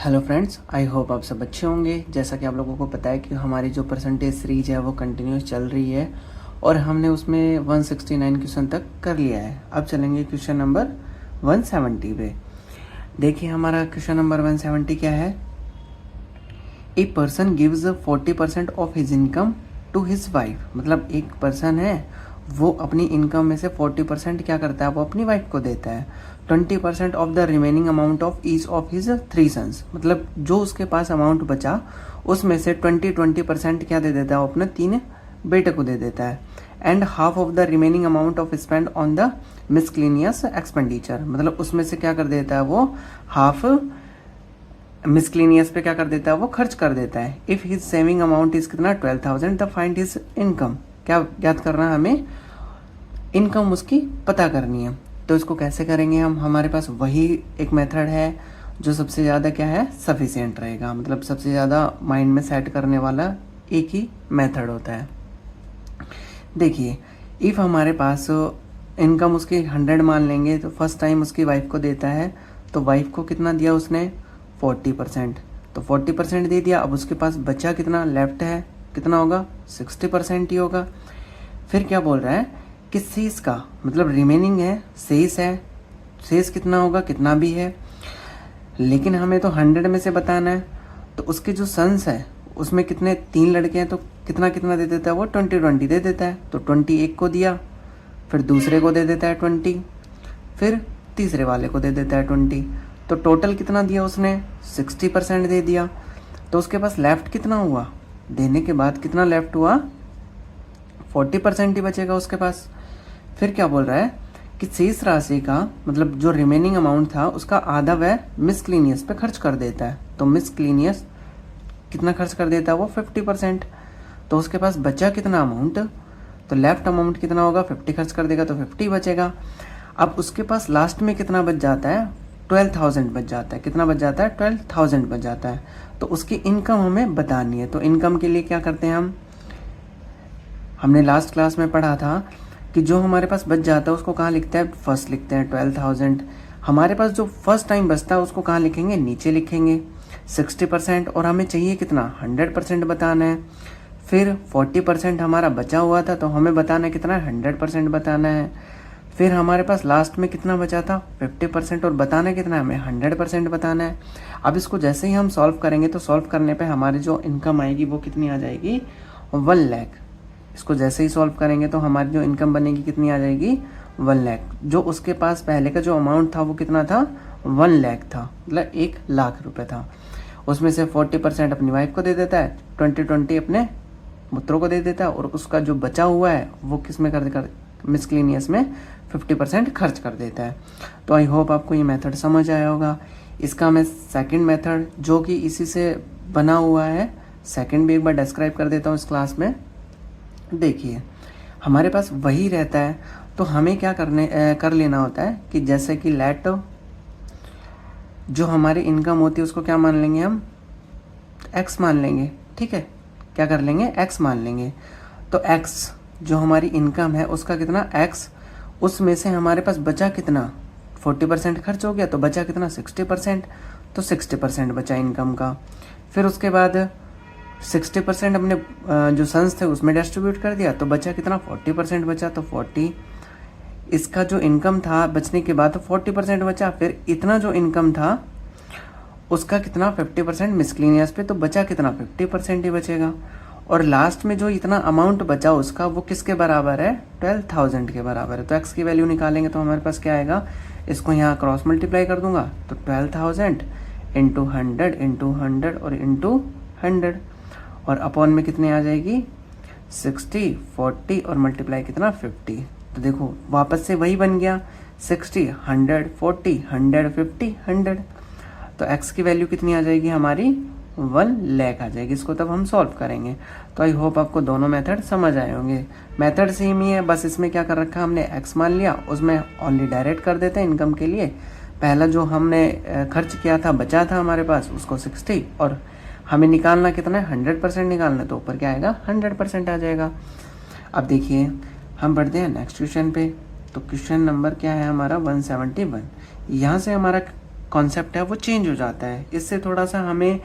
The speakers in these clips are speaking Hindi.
हेलो फ्रेंड्स, आई होप आप सब अच्छे होंगे। जैसा कि आप लोगों को पता है कि हमारी जो परसेंटेज सीरीज है वो कंटिन्यूस चल रही है और हमने उसमें 169 क्वेश्चन तक कर लिया है। अब चलेंगे क्वेश्चन नंबर 170 पे। देखिए हमारा क्वेश्चन नंबर 170 क्या है। A person gives 40% of his income to his wife. मतलब एक पर्सन है, वो अपनी इनकम में से 40% क्या करता है, वो अपनी वाइफ को देता है। 20% of the remaining amount of each of his 3 sons. मतलब जो उसके पास अमाउंट बचा उसमें से 20% क्या दे देता है, वो अपने 3 बेटे को दे देता है। And half of the remaining amount of spend on the miscellaneous expenditure. मतलब उसमें से क्या कर देता है, वो हाफ मिसक्लिनियस पे क्या कर देता है, वो खर्च कर देता है। If his saving amount is कितना 12,000 द फाइंड हिज इनकम। क्या ज्ञात करना है हमें, इनकम उसकी पता करनी है। तो इसको कैसे करेंगे हम, हमारे पास वही एक मेथड है जो सबसे ज़्यादा क्या है, सफिशिएंट रहेगा। मतलब सबसे ज़्यादा माइंड में सेट करने वाला एक ही मेथड होता है। देखिए इफ़ हमारे पास इनकम उसकी 100 मान लेंगे, तो फर्स्ट टाइम उसकी वाइफ को देता है, तो वाइफ को कितना दिया उसने 40%। तो 40% दे दिया। अब उसके पास बचा कितना लेफ्ट है, कितना होगा 60% ही होगा। फिर क्या बोल रहा है कि शेष का मतलब रिमेनिंग है, शेष है, शेष कितना होगा, कितना भी है, लेकिन हमें तो 100 में से बताना है। तो उसके जो सन्स है उसमें कितने 3 लड़के हैं, तो कितना कितना दे देता है, वो 20 दे देता है। तो 20 एक को दिया, फिर दूसरे को दे देता है 20, फिर तीसरे वाले को दे देता है 20। तो टोटल कितना दिया उसने 60% दे दिया। तो उसके पास लेफ्ट कितना हुआ, देने के बाद कितना लेफ्ट हुआ 40% ही बचेगा उसके पास। फिर क्या बोल रहा है कि शेष राशि का मतलब जो रिमेनिंग अमाउंट था उसका आधा वह मिसक्लिनियस पे खर्च कर देता है। तो मिसक्लिनियस कितना खर्च कर देता है, वो 50%। तो उसके पास बचा कितना अमाउंट, तो लेफ्ट अमाउंट कितना होगा 50 खर्च कर देगा तो 50 बचेगा। अब उसके पास लास्ट में कितना बच जाता है, 12,000 बच जाता है। कितना बच जाता है, 12,000 बच जाता है। तो उसकी इनकम हमें बतानी है। तो इनकम के लिए क्या करते हैं हमने लास्ट क्लास में पढ़ा था कि जो हमारे पास बच जाता है उसको कहाँ लिखते हैं, फर्स्ट लिखते हैं 12,000। हमारे पास जो फर्स्ट टाइम बचता है उसको कहाँ लिखेंगे, नीचे लिखेंगे 60%। और हमें चाहिए कितना 100% बताना है। फिर 40% हमारा बचा हुआ था, तो हमें बताना है कितना 100% बताना है। फिर हमारे पास लास्ट में कितना बचा था 50%, और बताना कितना है, हमें 100% बताना है। अब इसको जैसे ही हम सॉल्व करेंगे तो सॉल्व करने पे हमारी जो इनकम आएगी वो कितनी आ जाएगी, 1 लाख। इसको जैसे ही सॉल्व करेंगे तो हमारी जो इनकम बनेगी कितनी आ जाएगी, 1 लाख। जो उसके पास पहले का जो अमाउंट था वो कितना था, 1 लाख था, मतलब 1 लाख रुपए था। उसमें से 40% अपनी वाइफ को दे देता है, 20 अपने पुत्रों को दे देता है, और उसका जो बचा हुआ है वो किस में कर मिसक्लिनियस में 50% खर्च कर देता है। तो आई होप आपको ये मेथड समझ आया होगा। इसका मैं सेकंड मेथड जो कि इसी से बना हुआ है, सेकंड भी एक बार डिस्क्राइब कर देता हूँ इस क्लास में। देखिए हमारे पास वही रहता है, तो हमें क्या कर लेना होता है कि जैसे कि लेट जो हमारी इनकम होती है उसको क्या मान लेंगे हम, एक्स मान लेंगे। ठीक है, क्या कर लेंगे, एक्स मान लेंगे। तो एक्स जो हमारी इनकम है उसका कितना एक्स, उसमें से हमारे पास बचा कितना 40% खर्च हो गया, तो बचा कितना 60%। तो 60% बचा इनकम का। फिर उसके बाद 60% अपने जो सन्स थे उसमें डिस्ट्रीब्यूट कर दिया, तो बचा कितना 40% बचा। तो 40 इसका जो इनकम था बचने के बाद तो 40% बचा। फिर इतना जो इनकम था उसका कितना 50% मिसक्लिनियस पे, तो बचा कितना 50% ही बचेगा। और लास्ट में जो इतना अमाउंट बचा उसका वो किसके बराबर है, 12,000 के बराबर है। तो एक्स की वैल्यू निकालेंगे तो हमारे पास क्या आएगा, इसको यहाँ क्रॉस मल्टीप्लाई कर दूंगा तो 12,000 इंटू 100 इंटू 100 और इंटू 100, और अपॉन में कितने आ जाएगी 60, 40 और मल्टीप्लाई कितना 50। तो देखो वापस से वही बन गया 60, 100, 40, 100, 50, 100। तो x की वैल्यू कितनी आ जाएगी हमारी 1 लाख आ जाएगी। इसको तब हम सॉल्व करेंगे। तो आई होप आपको दोनों मेथड समझ आए होंगे। मेथड सेम ही है, बस इसमें क्या कर रखा हमने x मान लिया, उसमें ओनली डायरेक्ट कर देते हैं इनकम के लिए। पहला जो हमने खर्च किया था बचा था हमारे पास उसको 60, और हमें निकालना कितना है 100% निकालना, तो ऊपर क्या आएगा 100% आ जाएगा। अब देखिए हम बढ़ते हैं नेक्स्ट क्वेश्चन पे। तो क्वेश्चन नंबर क्या है हमारा 171। यहाँ से हमारा कॉन्सेप्ट है वो चेंज हो जाता है। इससे थोड़ा सा हमें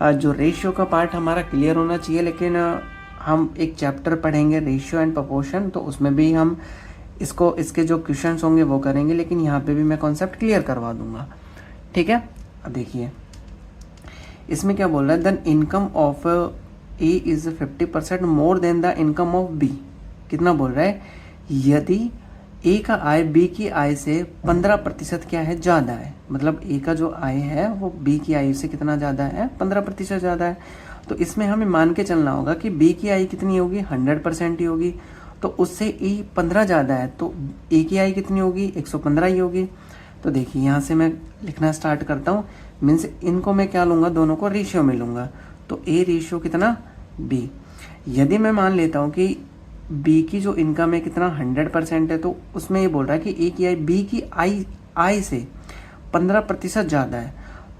जो रेशियो का पार्ट हमारा क्लियर होना चाहिए, लेकिन हम एक चैप्टर पढ़ेंगे रेशियो एंड प्रोपोर्शन, तो उसमें भी हम इसके जो क्वेश्चंस होंगे वो करेंगे, लेकिन यहाँ पे भी मैं कॉन्सेप्ट क्लियर करवा दूंगा। ठीक है, अब देखिए इसमें क्या बोल रहा है, then income of A is 50% more than the income of B. कितना बोल रहा है, यदि ए का आय बी की आय से 15% क्या है, ज़्यादा है। मतलब ए का जो आय है वो बी की आय से कितना ज़्यादा है, 15% ज़्यादा है। तो इसमें हमें मान के चलना होगा कि बी की आय कितनी होगी, 100% ही होगी। तो उससे ए 15 ज़्यादा है, तो ए की आय कितनी होगी, 115 ही होगी। तो देखिए यहाँ से मैं लिखना स्टार्ट करता हूँ। मीन्स इनको मैं क्या लूँगा, दोनों को रेशियो में लूँगा। तो ए रेशियो कितना, बी। यदि मैं मान लेता हूँ कि बी की जो इनकम है कितना 100% है, तो उसमें ये बोल रहा है कि ए की आय बी की आय से 15% ज़्यादा है।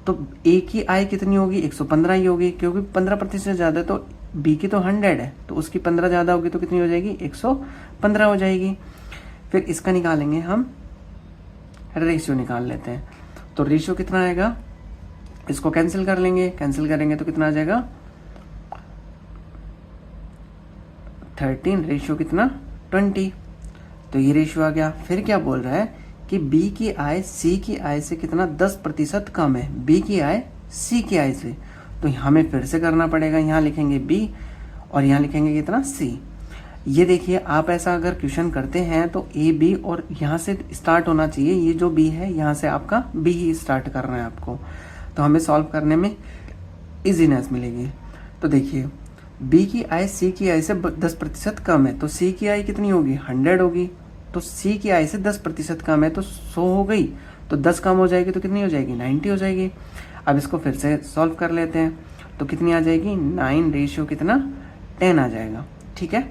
तो ए की आय कितनी होगी, 115 ही होगी, क्योंकि 15% ज़्यादा है। तो बी की तो 100 है, तो उसकी 15 ज़्यादा होगी, तो कितनी हो जाएगी, 115 हो जाएगी। फिर इसका निकालेंगे हम, रेशियो निकाल लेते हैं। तो रेशियो कितना आएगा, इसको कैंसिल कर लेंगे, कैंसिल करेंगे तो कितना आ जाएगा, 13 रेशियो कितना 20। तो ये रेशियो आ गया। फिर क्या बोल रहा है कि बी की आय सी की आय से कितना 10% कम है, बी की आय सी की आय से। तो हमें फिर से करना पड़ेगा, यहाँ लिखेंगे बी और यहाँ लिखेंगे कितना, सी। ये देखिए आप ऐसा अगर क्वेश्चन करते हैं तो ए बी और यहाँ से स्टार्ट होना चाहिए। ये जो बी है यहाँ से आपका बी ही स्टार्ट करना है आपको, तो हमें सॉल्व करने में इजीनेस मिलेगी। तो देखिए बी की आय सी की आय से 10% कम है, तो सी की आय कितनी होगी, 100 होगी। तो सी की आय से 10% कम है, तो 100 हो गई। तो 10 कम हो जाएगी तो कितनी हो जाएगी, 90 हो जाएगी। अब इसको फिर से सॉल्व कर लेते हैं, तो कितनी आ जाएगी, 9 रेशियो कितना 10 आ जाएगा। ठीक है,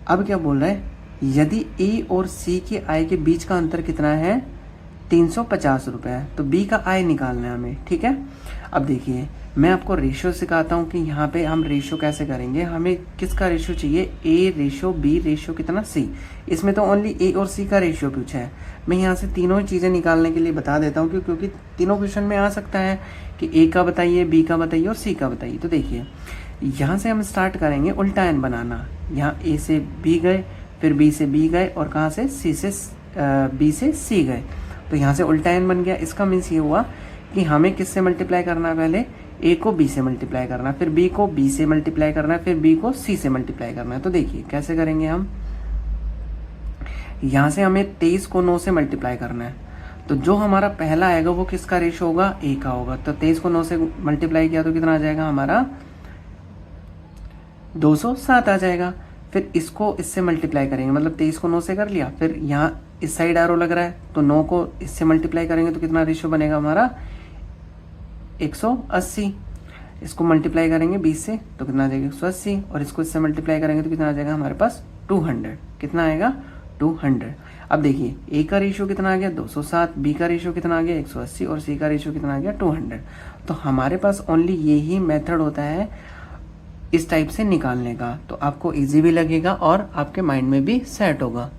अब क्या बोल रहा है, यदि ए और सी की आय के बीच का अंतर कितना है, 350 रुपये है। तो बी का आय निकालना है हमें। ठीक है, अब देखिए मैं आपको रेशियो सिखाता हूँ कि यहाँ पे हम रेशियो कैसे करेंगे। हमें किसका रेशियो चाहिए, ए रेशियो बी रेशियो कितना सी। इसमें तो ओनली ए और सी का रेशियो पूछा है। मैं यहाँ से तीनों चीज़ें निकालने के लिए बता देता हूँ, क्योंकि तीनों क्वेश्चन में आ सकता है कि ए का बताइए, बी का बताइए और सी का बताइए। तो देखिए यहाँ से हम स्टार्ट करेंगे उल्टा एन बनाना। यहाँ ए से बी गए, फिर बी से बी गए, और कहाँ से, सी से बी से सी गए। तो यहाँ से उल्टा एन बन गया। इसका मीन्स ये हुआ कि हमें किससे मल्टीप्लाई करना है, पहले ए को बी से मल्टीप्लाई करना है, फिर बी को बी से मल्टीप्लाई करना है, फिर बी को सी से मल्टीप्लाई करना है। तो देखिए कैसे करेंगे हम, यहाँ से हमें 23 को 9 से मल्टीप्लाई करना है। तो जो हमारा पहला आएगा वो किसका रेशियो होगा, ए का होगा। तो 23 को 9 से मल्टीप्लाई किया तो कितना आ जाएगा हमारा, 207 आ जाएगा। फिर इसको इससे मल्टीप्लाई करेंगे, मतलब 23 को 9 से कर लिया। फिर यहाँ इस साइड एरो लग रहा है, तो 9 को इससे मल्टीप्लाई करेंगे तो कितना रेशियो बनेगा हमारा, 180। इसको मल्टीप्लाई करेंगे 20 से तो कितना आ जाएगा, 180। और इसको इससे मल्टीप्लाई करेंगे तो कितना आ जाएगा हमारे पास, 200। कितना आएगा, 200। अब देखिए ए का रेशियो कितना आ गया, 207, बी का रेशियो कितना आ गया, 180, और सी का रेशियो कितना आ गया, 200। तो हमारे पास ओनली यही मेथड होता है इस टाइप से निकालने का। तो आपको इजी भी लगेगा और आपके माइंड में भी सेट होगा।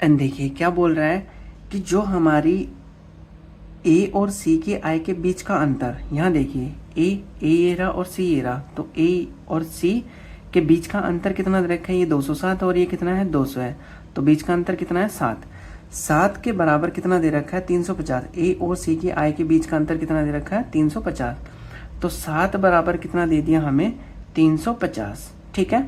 एंड देखिए क्या बोल रहा है कि जो हमारी ए और सी की आय के बीच का अंतर, यहाँ देखिए ए रहा और सी ये रहा, तो ए और सी के बीच का अंतर कितना रखा है, ये 207 और ये कितना है, 200 है। तो बीच का अंतर कितना है, 7। 7 के बराबर कितना दे रखा है, 350। ए और सी की आय के बीच का अंतर कितना दे रखा है, 350। तो 7 बराबर कितना दे दिया हमें, 350। ठीक है,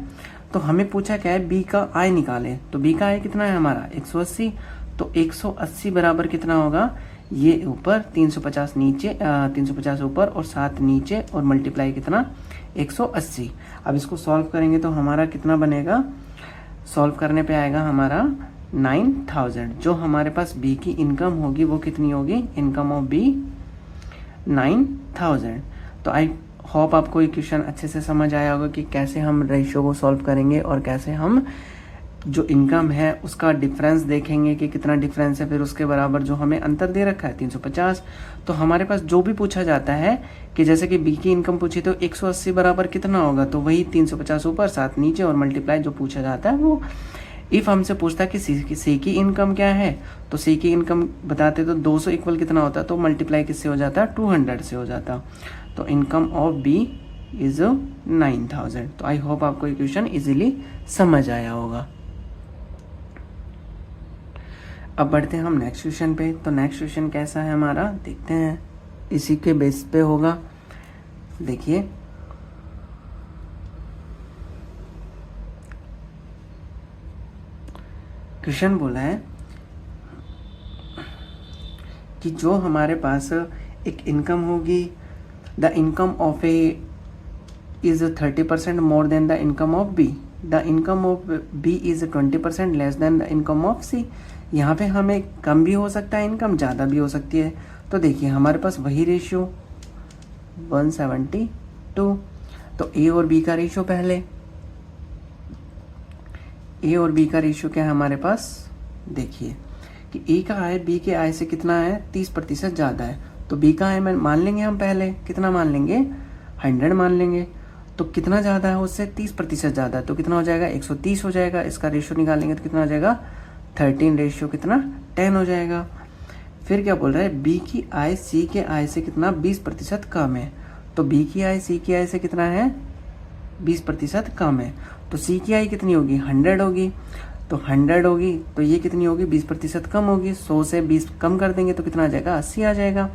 तो हमें पूछा क्या है, बी का आय निकालें। तो बी का आय कितना है हमारा, 180। तो 180 बराबर कितना होगा, ये ऊपर 350 नीचे, 350 ऊपर और 7 नीचे, और मल्टीप्लाई कितना, 180। अब इसको सॉल्व करेंगे तो हमारा कितना बनेगा, सॉल्व करने पे आएगा हमारा 9000। जो हमारे पास बी की इनकम होगी वो कितनी होगी, इनकम ऑफ बी 9000। तो आई होप आपको ये क्वेश्चन अच्छे से समझ आया होगा कि कैसे हम रेशियो को सॉल्व करेंगे और कैसे हम जो इनकम है उसका डिफरेंस देखेंगे कि कितना डिफरेंस है, फिर उसके बराबर जो हमें अंतर दे रखा है 350। तो हमारे पास जो भी पूछा जाता है कि जैसे कि बी की इनकम पूछी तो 180 बराबर कितना होगा, तो वही 350 ऊपर 7 नीचे और मल्टीप्लाई जो पूछा जाता है वो इफ़ हमसे पूछता है कि सी की इनकम क्या है, तो सी की इनकम बताते तो 200 इक्वल कितना होता, तो मल्टीप्लाई किससे हो जाता, 200 से हो जाता। तो इनकम ऑफ बी इज़ 9000। तो आई होप आपको ये क्वेश्चन इजीली समझ आया होगा। अब बढ़ते हैं हम नेक्स्ट क्वेश्चन पे। तो नेक्स्ट क्वेश्चन कैसा है हमारा, देखते हैं, इसी के बेस पे होगा। देखिए, क्वेश्चन बोला है कि जो हमारे पास एक इनकम होगी, the income of A is 30% more than the income of B, the income of B is 20% less than the income of C. यहाँ पे हमें कम भी हो सकता है इनकम, ज़्यादा भी हो सकती है। तो देखिए हमारे पास वही रेशियो 172। तो ए और बी का रेशियो पहले, ए और बी का रेशियो क्या है हमारे पास, देखिए कि ए का आय बी के आय से कितना है, 30% ज़्यादा है। तो बी का आय मान लेंगे हम पहले, कितना मान लेंगे, 100 मान लेंगे। तो कितना ज़्यादा है उससे, 30% ज़्यादा है, तो कितना हो जाएगा, 130 हो जाएगा। इसका रेशियो निकालेंगे तो कितना हो जाएगा, 13 रेशियो कितना, 10 हो जाएगा। फिर क्या बोल रहा है, बी की आय सी के आय से कितना, 20% कम है। तो बी की आय सी की आय से कितना है, 20% कम है। तो सी की आई कितनी होगी, 100 होगी। तो 100 होगी तो ये कितनी होगी, 20% कम होगी। 100 से 20 कम कर देंगे तो कितना आ जाएगा, 80 आ जाएगा।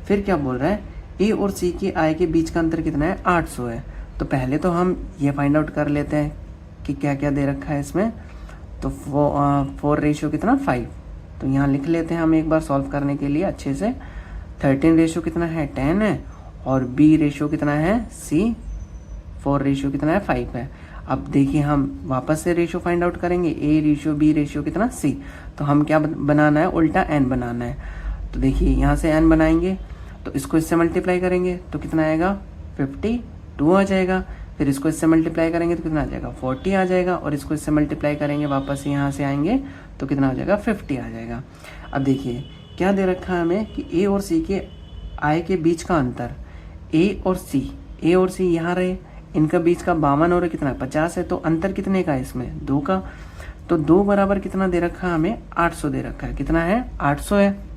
फिर क्या बोल रहा है, ए और सी की आय के बीच का अंतर कितना है, 800 है। तो पहले तो हम ये फाइंड आउट कर लेते हैं कि क्या क्या दे रखा है इसमें। तो 4 रेशियो कितना, 5। तो यहाँ लिख लेते हैं हम एक बार सॉल्व करने के लिए अच्छे से। 13 रेशियो कितना है, 10 है। और बी रेशियो कितना है, सी 4 रेशियो कितना है, 5 है। अब देखिए हम वापस से रेशियो फाइंड आउट करेंगे, ए रेशियो बी रेशियो कितना, सी। तो हम क्या बनाना है, उल्टा एन बनाना है। तो देखिए यहाँ से एन बनाएंगे तो इसको इससे मल्टीप्लाई करेंगे तो कितना आएगा, 52 आ जाएगा। फिर इसको इससे मल्टीप्लाई करेंगे तो कितना आ जाएगा, 40 आ जाएगा। और इसको इससे मल्टीप्लाई करेंगे, वापस यहाँ से आएंगे तो कितना हो जाएगा, 50 आ जाएगा। अब देखिए क्या दे रखा है हमें कि ए और सी के आय के बीच का अंतर, ए और सी यहाँ रहे, इनका बीच का 52 और कितना 50 है। तो अंतर कितने का है इसमें, 2 का। तो 2 बराबर कितना दे रखा है हमें, 800 दे रखा है। कितना है, 800 है।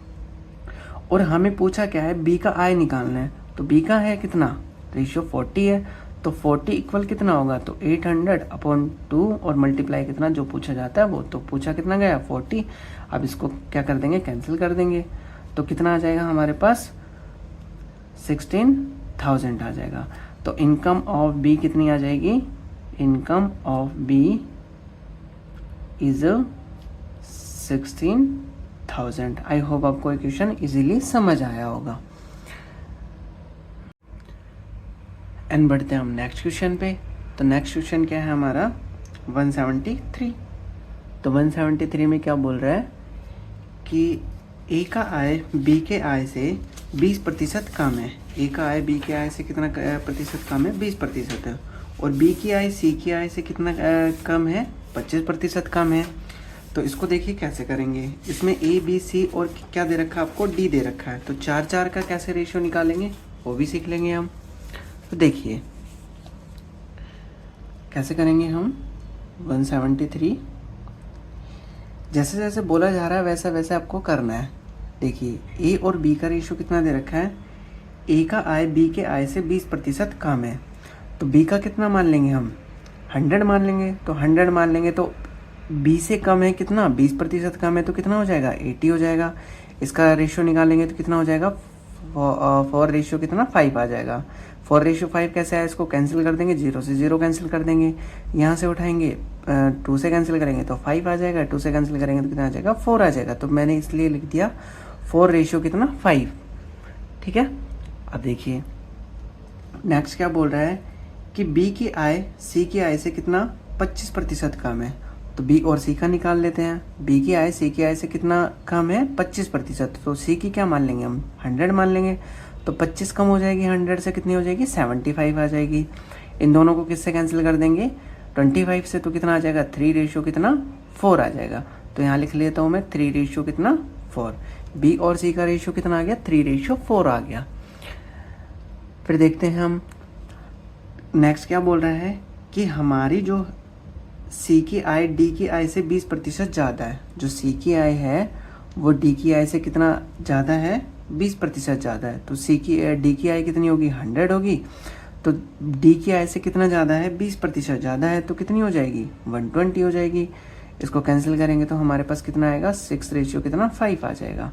और हमें पूछा क्या है, बी का आय निकालना है। तो बी का है कितना, रेशियो 40 है। तो 40 इक्वल कितना होगा, तो 800/2 और मल्टीप्लाई कितना जो पूछा जाता है वो, तो पूछा कितना गया, 40। अब इसको क्या कर देंगे, कैंसिल कर देंगे। तो कितना आ जाएगा हमारे पास, 16,000 आ जाएगा। तो इनकम ऑफ बी कितनी आ जाएगी, income of B is 16,000। I hope आपको ये क्वेश्चन इजीली समझ आया होगा। एंड बढ़ते हैं हम नेक्स्ट क्वेश्चन पे। तो नेक्स्ट क्वेश्चन क्या है हमारा, 173। तो 173 में क्या बोल रहा है कि ए का आय बी के आय से 20% कम है। ए का आय बी के आय से कितना प्रतिशत कम है, 20%। और बी की आय सी की आय से कितना कम है, 25% कम है। तो इसको देखिए कैसे करेंगे, इसमें ए बी सी और क्या दे रखा है आपको, डी दे रखा है। तो 4 का कैसे रेशियो निकालेंगे वो भी सीख लेंगे हम। तो देखिए कैसे करेंगे हम, 173 जैसे जैसे बोला जा रहा है वैसा वैसे आपको करना है। देखिए ए और बी का रेशियो कितना दे रखा है, ए का आय बी के आय से 20% कम है। तो बी का कितना मान लेंगे हम, 100 मान लेंगे। तो 100 मान लेंगे तो बी से कम है कितना, 20% कम है। तो कितना हो जाएगा, 80 हो जाएगा। इसका रेशियो निकालेंगे तो कितना हो जाएगा, 4 रेशियो कितना, 5 आ जाएगा। 4 रेशियो 5 कैसे है, इसको कैंसिल कर देंगे, 0 से 0 कैंसिल कर देंगे। यहाँ से उठाएंगे 2 से कैंसिल करेंगे तो 5 आ जाएगा। 2 से कैंसिल करेंगे तो कितना आ जाएगा, 4 आ जाएगा। तो मैंने इसलिए लिख दिया 4 रेशियो कितना, 5। ठीक है। अब देखिए नेक्स्ट क्या बोल रहा है कि बी की आय सी की आय से कितना, 25% कम है। तो बी और सी का निकाल लेते हैं। बी की आय सी की आय से कितना कम है, 25%। तो सी की क्या मान लेंगे हम, 100 मान लेंगे। तो 25 कम हो जाएगी 100 से, कितनी हो जाएगी, 75 आ जाएगी। इन दोनों को किससे कैंसिल कर देंगे, 25 से। तो कितना आ जाएगा, 3 रेशियो कितना, 4 आ जाएगा। तो यहाँ लिख लेता हूँ मैं 3 रेशियो कितना, 4। बी और सी का रेशियो कितना आ गया, 3 रेशियो 4 आ गया। फिर देखते हैं हम नेक्स्ट क्या बोल रहा है कि हमारी जो सी की आई डी की आई से 20% ज़्यादा है, जो सी की आई है वो डी की आई से कितना ज़्यादा है, 20% ज़्यादा है। तो सी की डी की आई कितनी होगी, 100 होगी। तो डी की आई से कितना ज़्यादा है, 20% ज़्यादा है, तो कितनी हो जाएगी, 120 हो जाएगी। इसको कैंसिल करेंगे तो हमारे पास कितना आएगा, 6 रेशियो कितना 5 आ जाएगा।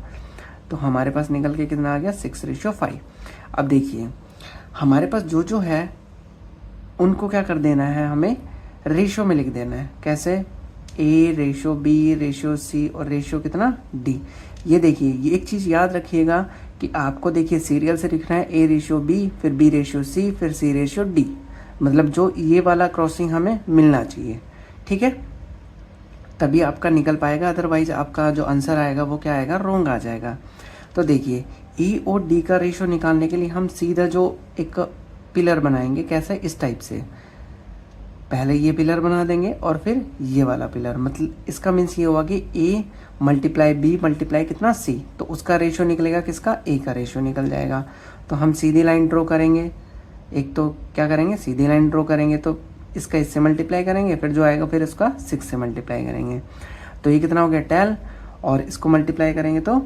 तो हमारे पास निकल के कितना आ गया, 6:5। अब देखिए हमारे पास जो जो है उनको क्या कर देना है, हमें रेशियो में लिख देना है। कैसे, A ratio B ratio C और रेशियो कितना डी। ये देखिए, ये एक चीज़ याद रखिएगा कि आपको देखिए सीरियल से लिखना है ए रेशियो बी, फिर बी रेशियो सी, फिर सी रेशियो डी। मतलब जो ये वाला क्रॉसिंग हमें मिलना चाहिए, ठीक है, तभी आपका निकल पाएगा। अदरवाइज आपका जो आंसर आएगा वो क्या आएगा, रॉन्ग आ जाएगा। तो देखिए ई और डी का रेशियो निकालने के लिए हम सीधा जो एक पिलर बनाएंगे, कैसे, इस टाइप से पहले ये पिलर बना देंगे और फिर ये वाला पिलर। मतलब इसका मीन्स ये होगा कि ए मल्टीप्लाई बी मल्टीप्लाई कितना सी, तो उसका रेशियो निकलेगा किसका, ए का रेशियो निकल जाएगा। तो हम सीधी लाइन ड्रॉ करेंगे, एक तो क्या करेंगे, सीधी लाइन ड्रॉ करेंगे, तो इसका इससे मल्टीप्लाई करेंगे, फिर जो आएगा फिर इसका 6 से मल्टीप्लाई करेंगे। तो ये कितना हो गया 12, और इसको मल्टीप्लाई करेंगे तो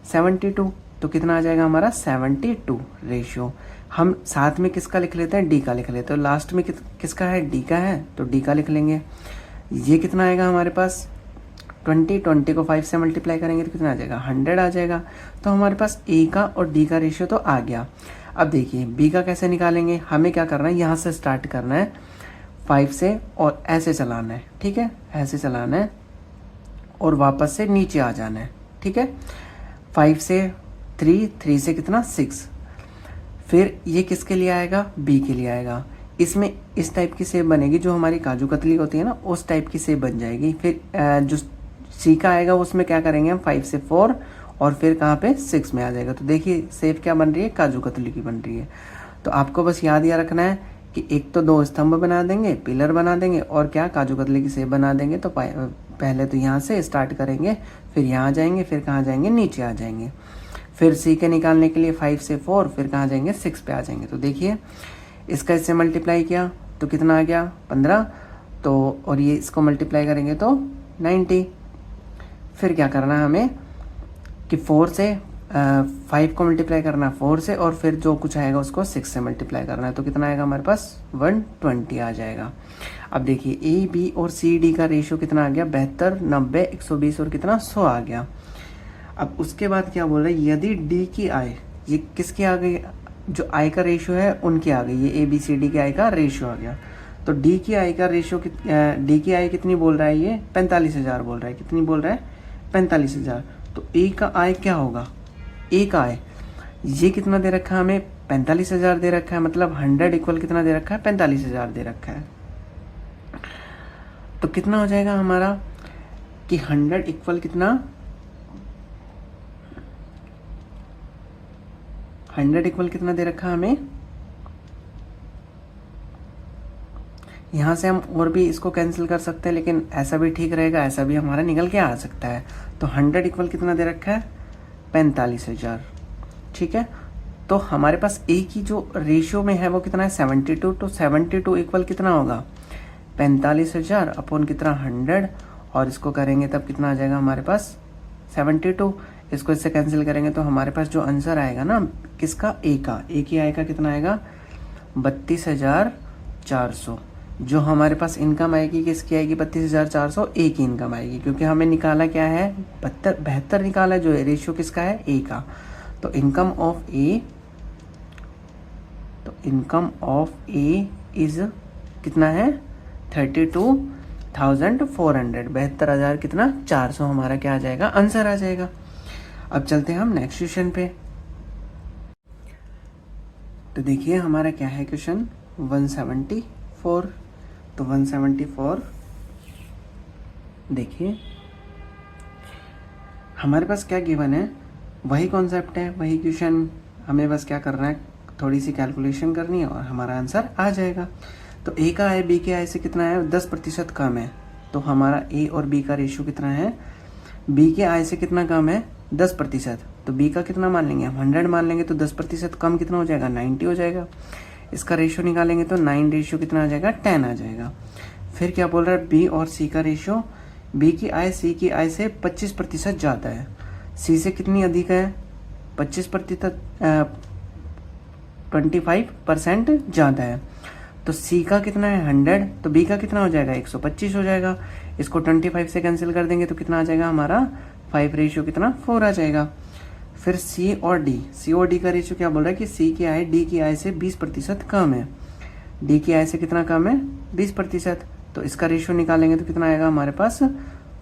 72। तो कितना आ जाएगा हमारा 72 रेशियो। हम साथ में किसका लिख लेते हैं, डी का लिख लेते हैं। तो लास्ट में किसका है, डी का है, तो डी का लिख लेंगे। ये कितना आएगा हमारे पास 20 को 5 से मल्टीप्लाई करेंगे तो कितना आ जाएगा, 100 आ जाएगा। तो हमारे पास ए का और डी का रेशियो तो आ गया। अब देखिए बी का कैसे निकालेंगे, हमें क्या करना है, यहाँ से स्टार्ट करना है 5 से और ऐसे चलाना है, ठीक है, ऐसे चलाना है और वापस से नीचे आ जाना है, ठीक है। 5 से 3 से कितना 6, फिर ये किसके लिए आएगा, बी के लिए आएगा। इसमें इस टाइप की सेब बनेगी, जो हमारी काजू कतली होती है ना, उस टाइप की सेब बन जाएगी। फिर जो सी का आएगा उसमें क्या करेंगे हम, 5 से 4 और फिर कहाँ पे 6 में आ जाएगा। तो देखिए सेब क्या बन रही है, काजू कतली की बन रही है। तो आपको बस याद यह रखना है कि एक तो 2 स्तंभ बना देंगे, पिलर बना देंगे, और क्या काजू कतली की सेब बना देंगे। तो पहले तो यहाँ से स्टार्ट करेंगे, फिर यहाँ जाएंगे, फिर कहाँ जाएंगे, नीचे आ जाएंगे। फिर सी के निकालने के लिए 5 से 4, फिर कहाँ जाएंगे, 6 पे आ जाएंगे। तो देखिए इसका इससे मल्टीप्लाई किया तो कितना आ गया 15, तो और ये इसको मल्टीप्लाई करेंगे तो 90। फिर क्या करना है हमें कि 4 से 5 को मल्टीप्लाई करना 4 से, और फिर जो कुछ आएगा उसको 6 से मल्टीप्लाई करना है। तो कितना आएगा हमारे पास 120 आ जाएगा। अब देखिए ए बी और सी डी का रेशियो कितना आ गया, 72, 90, 120 और कितना 100 आ गया। अब उसके बाद क्या बोल रहे हैं, यदि डी की आई, ये किसकी आ गई, जो आई का रेशियो है उनकी आ गई, ये ए बी सी डी के आई का रेशियो आ गया। तो डी की आई का रेशियो डी की आई कितनी बोल रहा है, ये 45,000 बोल रहा है। कितनी बोल रहा है, 45,000। तो ए का आई क्या होगा, ए का आई, ये कितना दे रखा है हमें, 45,000 दे रखा है। मतलब 100 इक्वल कितना दे रखा है, 45,000 दे रखा है। तो कितना हो जाएगा हमारा कि 100 इक्वल कितना, 100 इक्वल कितना दे रखा है हमें। यहाँ से हम और भी इसको कैंसिल कर सकते हैं, लेकिन ऐसा भी ठीक रहेगा, ऐसा भी हमारा निकल के आ सकता है। तो 100 इक्वल कितना दे रखा है, 45,000, ठीक है। तो हमारे पास ए की जो रेशियो में है वो कितना है, 72। तो 72 इक्वल कितना होगा, 45,000 अपॉन कितना 100, और इसको करेंगे तब कितना आ जाएगा हमारे पास 72। इसको इससे कैंसिल करेंगे तो हमारे पास जो आंसर आएगा ना किसका, ए का, ए की आई का कितना आएगा 32,400। जो हमारे पास इनकम आएगी किसकी आएगी, 32,400 ए की इनकम आएगी, क्योंकि हमें निकाला क्या है, 72 निकाला है, जो रेशियो किसका है, ए का। तो इनकम ऑफ ए, तो इनकम ऑफ ए इज कितना है 32,400, 72,000 कितना 400 हमारा क्या आ जाएगा, आंसर आ जाएगा। अब चलते हैं हम नेक्स्ट क्वेश्चन पे। तो देखिए हमारा क्या है क्वेश्चन 174। तो 174 देखिए हमारे पास क्या गिवन है, वही कॉन्सेप्ट है, वही क्वेश्चन, हमें बस क्या करना है, थोड़ी सी कैलकुलेशन करनी है और हमारा आंसर आ जाएगा। तो ए का आई बी के आई से कितना है, 10% कम है। तो हमारा ए और बी का रेशियो कितना है, बी के आई से कितना कम है, 10%। तो बी का कितना मान लेंगे हम, 100 मान लेंगे। तो 10% कम कितना हो जाएगा, 90 हो जाएगा। इसका रेशियो निकालेंगे तो 9 रेशियो कितना आ जाएगा, 10 आ जाएगा। फिर क्या बोल रहा है, बी और सी का रेशियो, बी की आय सी की आय से 25% ज़्यादा है, सी से कितनी अधिक है, 25%, 25% ज़्यादा है। तो सी का कितना है 100, तो बी का कितना हो जाएगा 125 हो जाएगा। इसको 25 से कैंसिल कर देंगे तो कितना आ जाएगा हमारा 5 रेशियो कितना 4 आ जाएगा। फिर सी और डी का रेशियो क्या बोल रहा है कि सी की आय डी की आय से 20% कम है, डी की आय से कितना कम है 20%। तो इसका रेशियो निकालेंगे तो कितना आएगा हमारे पास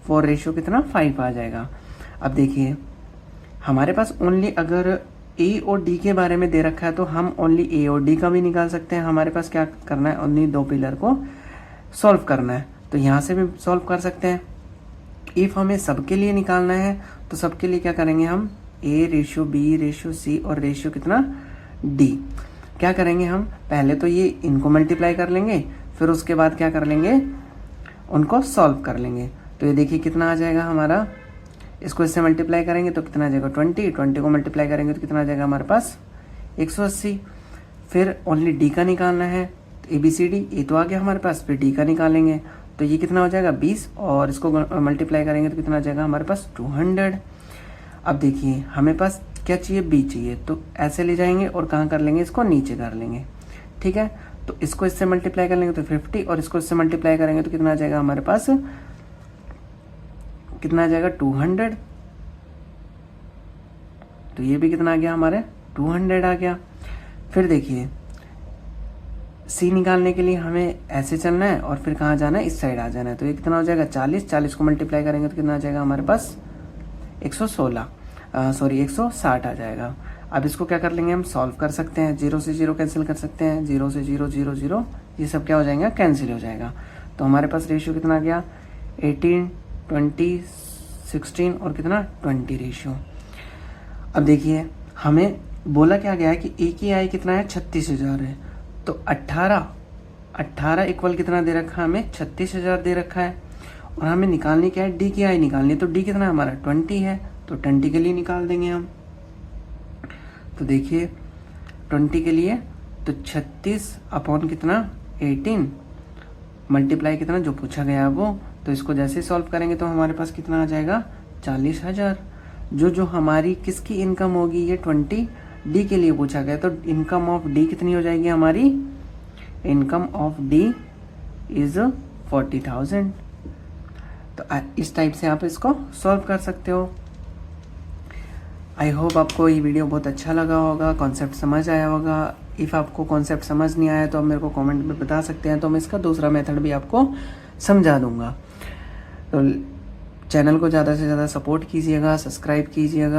4 रेशियो कितना 5 आ जाएगा। अब देखिए हमारे पास ओनली अगर ए और डी के बारे में दे रखा है तो हम ओनली ए और डी का भी निकाल सकते हैं। हमारे पास क्या करना है, ओनली 2 पिलर को सॉल्व करना है, तो यहाँ से भी सॉल्व कर सकते हैं। इफ़ हमें सबके लिए निकालना है तो सबके लिए क्या करेंगे हम, A ratio B ratio C और रेशियो कितना डी। क्या करेंगे हम, पहले तो ये इनको मल्टीप्लाई कर लेंगे, फिर उसके बाद क्या कर लेंगे, उनको सॉल्व कर लेंगे। तो ये देखिए कितना आ जाएगा हमारा, इसको इससे मल्टीप्लाई करेंगे तो कितना आ जाएगा 20 को मल्टीप्लाई करेंगे तो कितना आ जाएगा हमारे पास 180। फिर ओनली डी का निकालना है, तो ए बी सी डी, ए तो आ गया हमारे पास, फिर डी का निकालेंगे तो ये कितना हो जाएगा 20 और इसको मल्टीप्लाई करेंगे तो कितना आ जाएगा हमारे पास 200। अब देखिए हमें पास क्या चाहिए, बी चाहिए, तो ऐसे ले जाएंगे और कहाँ कर लेंगे, इसको नीचे कर लेंगे, ठीक है। तो इसको इससे मल्टीप्लाई कर लेंगे तो 50 और इसको इससे मल्टीप्लाई करेंगे तो कितना आ जाएगा हमारे पास, कितना आ जाएगा 200। तो ये भी कितना आ गया हमारे 200 आ गया। फिर देखिए सी निकालने के लिए हमें ऐसे चलना है और फिर कहाँ जाना है, इस साइड आ जाना है। तो ये कितना हो जाएगा 40 को मल्टीप्लाई करेंगे तो कितना आ जाएगा हमारे पास 160 आ जाएगा। अब इसको क्या कर लेंगे, हम सॉल्व कर सकते हैं, 0 से 0 कैंसिल कर सकते हैं, 0 से 0 0 0, ये सब क्या हो जाएगा कैंसिल हो जाएगा। तो हमारे पास रेशियो कितना आ गया 18 20 16 और कितना 20 रेशियो। अब देखिए हमें बोला क्या गया है कि ए की आय कितना है 36,000 है, तो 18 इक्वल कितना दे रखा है हमें 36,000 दे रखा है, और हमें निकालनी क्या है, डी की आय निकालनी है। तो डी कितना है हमारा 20 है, तो 20 के लिए निकाल देंगे हम। तो देखिए 20 के लिए तो 36 अपॉन कितना 18 मल्टीप्लाई कितना जो पूछा गया है वो, तो इसको जैसे सॉल्व करेंगे तो हमारे पास कितना आ जाएगा 40,000। जो हमारी किसकी इनकम होगी, ये 20 डी के लिए पूछा गया, तो इनकम ऑफ डी कितनी हो जाएगी हमारी, इनकम ऑफ डी इज 40,000। तो इस टाइप से आप इसको सॉल्व कर सकते हो। आई होप आपको ये वीडियो बहुत अच्छा लगा होगा, कॉन्सेप्ट समझ आया होगा। इफ़ आपको कॉन्सेप्ट समझ नहीं आया तो आप मेरे को कमेंट में बता सकते हैं, तो मैं इसका दूसरा मेथड भी आपको समझा दूंगा। तो चैनल को ज़्यादा से ज़्यादा सपोर्ट कीजिएगा, सब्सक्राइब कीजिएगा।